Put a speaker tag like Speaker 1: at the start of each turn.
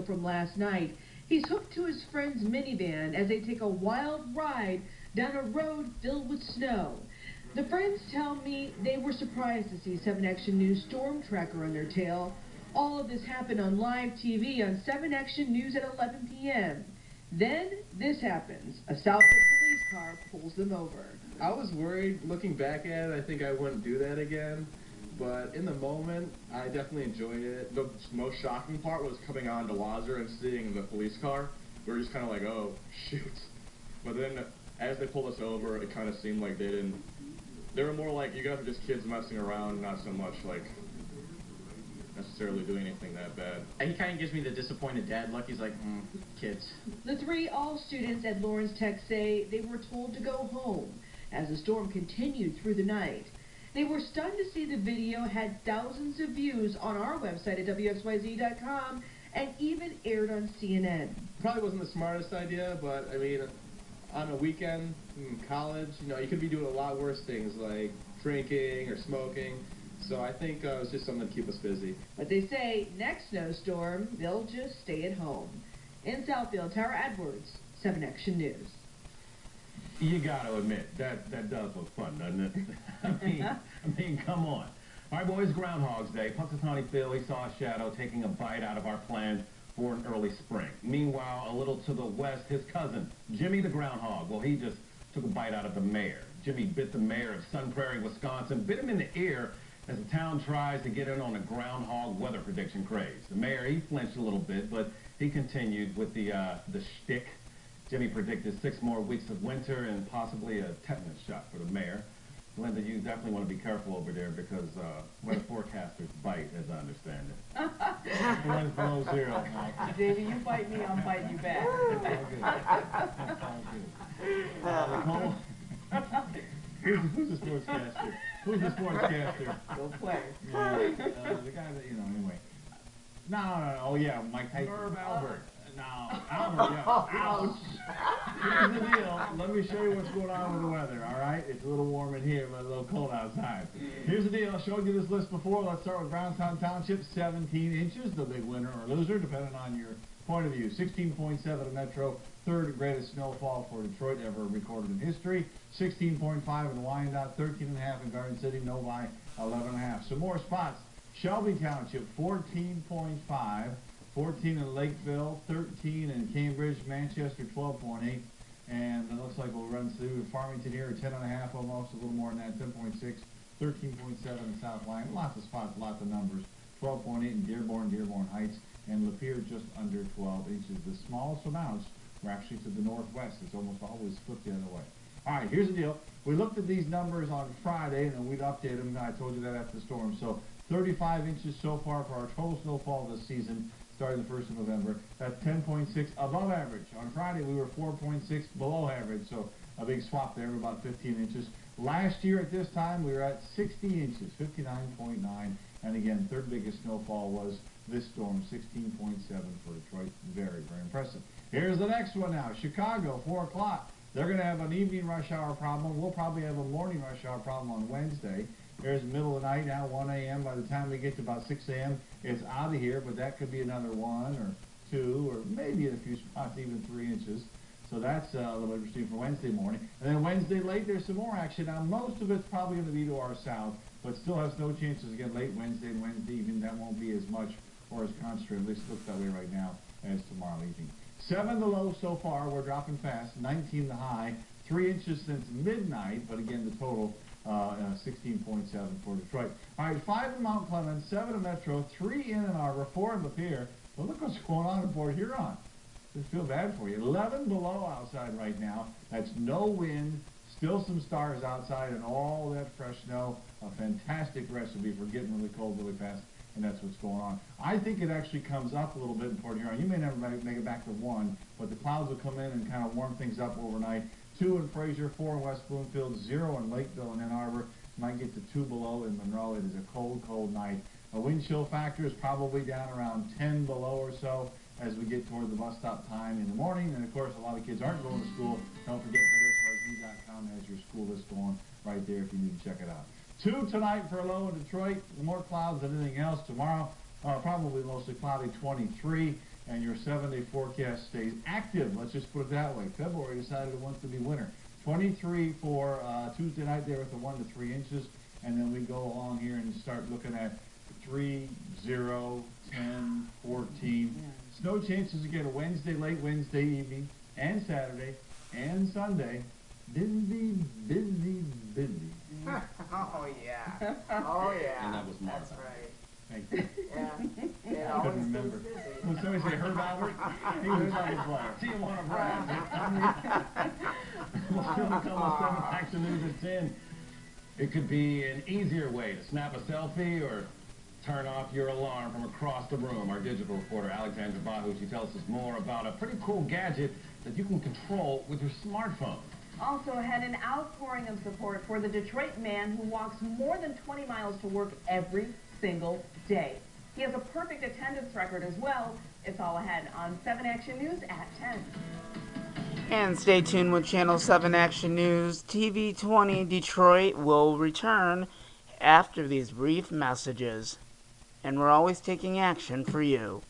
Speaker 1: From last night, he's hooked to his friend's minivan as they take a wild ride down a road filled with snow. The friends tell me they were surprised to see 7 Action News storm tracker on their tail. All of this happened on live TV on 7 Action News at 11 p.m. Then this happens. A Southfield police car pulls them over.
Speaker 2: I was worried. Looking back at it, I think I wouldn't do that again. But in the moment, I definitely enjoyed it. The most shocking part was coming on to Lazar and seeing the police car. We were just kind of like, oh, shoot. But then as they pulled us over, it kind of seemed like they were more like, you guys are just kids messing around, not so much like necessarily doing anything that bad.
Speaker 3: He kind of gives me the disappointed dad look. He's like, kids.
Speaker 1: The 3 all-students at Lawrence Tech say they were told to go home as the storm continued through the night. They were stunned to see the video had thousands of views on our website at WXYZ.com and even aired on CNN.
Speaker 2: Probably wasn't the smartest idea, but I mean, on a weekend in college, you could be doing a lot worse things like drinking or smoking. So I think it was just something to keep us busy.
Speaker 1: But they say next snowstorm, they'll just stay at home. In Southfield, Tara Edwards, 7 Action News.
Speaker 4: You got to admit, that does look fun, doesn't it? I mean, come on. All right, boys, Groundhog's Day. Punxsutawney Phil, he saw a shadow taking a bite out of our plans for an early spring. Meanwhile, a little to the west, his cousin, Jimmy the Groundhog, well, he just took a bite out of the mayor. Jimmy bit the mayor of Sun Prairie, Wisconsin, bit him in the ear as the town tries to get in on a groundhog weather prediction craze. The mayor, he flinched a little bit, but he continued with the shtick. Jimmy predicted 6 more weeks of winter and possibly a tetanus shot for the mayor. Linda, you definitely want to be careful over there because weather forecasters bite, as I understand it. The wind's below 0.
Speaker 1: Davey, you bite me, I'm biting you back.
Speaker 4: Nicole? Who's the sportscaster? Who's the sportscaster?
Speaker 1: Go play.
Speaker 4: Yeah, the guy that, anyway. No. Oh, yeah, Mike Tyson. Merv Albert. No, Albert, yeah. Ouch. Here's the deal. Let me show you what's going on with the weather, all right? It's a little warm in here, but a little cold outside. Here's the deal. I showed you this list before. Let's start with Brownstown Township, 17 inches, the big winner or loser, depending on your point of view. 16.7 in Metro, 3rd greatest snowfall for Detroit ever recorded in history. 16.5 in Wyandotte, 13.5 in Garden City, Novi, 11.5. Some more spots. Shelby Township, 14.5. 14 in Lakeville, 13 in Cambridge, Manchester 12.8, and it looks like we'll run through Farmington here at 10.5 almost, a little more than that, 10.6, 13.7 in South Lyon, lots of spots, lots of numbers, 12.8 in Dearborn Heights, and Lapeer just under 12 inches. The smallest amounts were actually to the northwest. It's almost always flipped the other way. All right, here's the deal. We looked at these numbers on Friday, and then we'd update them, and I told you that after the storm. So 35 inches so far for our total snowfall this season, starting the 1st of November. That's 10.6 above average. On Friday, we were 4.6 below average, so a big swap there of about 15 inches. Last year at this time, we were at 60 inches, 59.9, and again, 3rd biggest snowfall was this storm, 16.7 for Detroit. Very, very impressive. Here's the next one now. Chicago, 4 o'clock. They're going to have an evening rush hour problem. We'll probably have a morning rush hour problem on Wednesday. There's the middle of the night now, 1 a.m. By the time we get to about 6 a.m., it's out of here, but that could be another 1 or 2 or maybe in a few spots even 3 inches. So that's a little interesting for Wednesday morning. And then Wednesday late, there's some more action. Now, most of it's probably going to be to our south, but still has no chances again late Wednesday and Wednesday evening. That won't be as much or as concentrated, at least it looks that way right now, as tomorrow evening. 7 the low so far. We're dropping fast. 19 the high. 3 inches since midnight, but again, the total 16.7 for Detroit. All right, 5 in Mount Clemens, 7 in Metro, 3 in Ann Arbor, 4 in Lapeer. Well, look what's going on in Port Huron. Just feel bad for you. 11 below outside right now. That's no wind, still some stars outside, and all that fresh snow. A fantastic recipe for getting really cold really fast, and that's what's going on. I think it actually comes up a little bit in Port Huron. You may never make it back to 1, but the clouds will come in and kind of warm things up overnight. 2 in Fraser, 4 in West Bloomfield, 0 in Lakeville and Ann Arbor. Might get to 2 below in Monroe. It is a cold, cold night. A wind chill factor is probably down around 10 below or so as we get toward the bus stop time in the morning. And, of course, a lot of kids aren't going to school. Don't forget WXYZ.com has your school list going right there if you need to check it out. 2 tonight for a low in Detroit. More clouds than anything else. Tomorrow, probably mostly cloudy, 23. and your 7-day forecast stays active. Let's just put it that way. February decided it wants to be winter. 23 for Tuesday night there with the 1 to 3 inches, and then we go along here and start looking at 3, 0, 10, 14. Snow chances again Wednesday, late Wednesday evening, and Saturday, and Sunday. Busy, busy, busy.
Speaker 5: Oh yeah. Oh yeah.
Speaker 3: And that was Martha.
Speaker 5: That's right.
Speaker 4: Thank you.
Speaker 5: Yeah. It
Speaker 4: I
Speaker 5: always
Speaker 4: couldn't
Speaker 5: stays
Speaker 4: remember.
Speaker 5: busy.
Speaker 4: When somebody say Herb Albert, he was like a player. See him on a brag. We'll soon come with 7 Action News at 10.
Speaker 6: It could be an easier way to snap a selfie or turn off your alarm from across the room. Our digital reporter, Alexandra Bahuchi, tells us more about a pretty cool gadget that you can control with your smartphone.
Speaker 7: Also had an outpouring of support for the Detroit man who walks more than 20 miles to work every single day. He has a perfect attendance record as well. It's all ahead on 7 Action News at 10.
Speaker 5: And stay tuned with Channel 7 Action News. TV20 Detroit will return after these brief messages. And we're always taking action for you.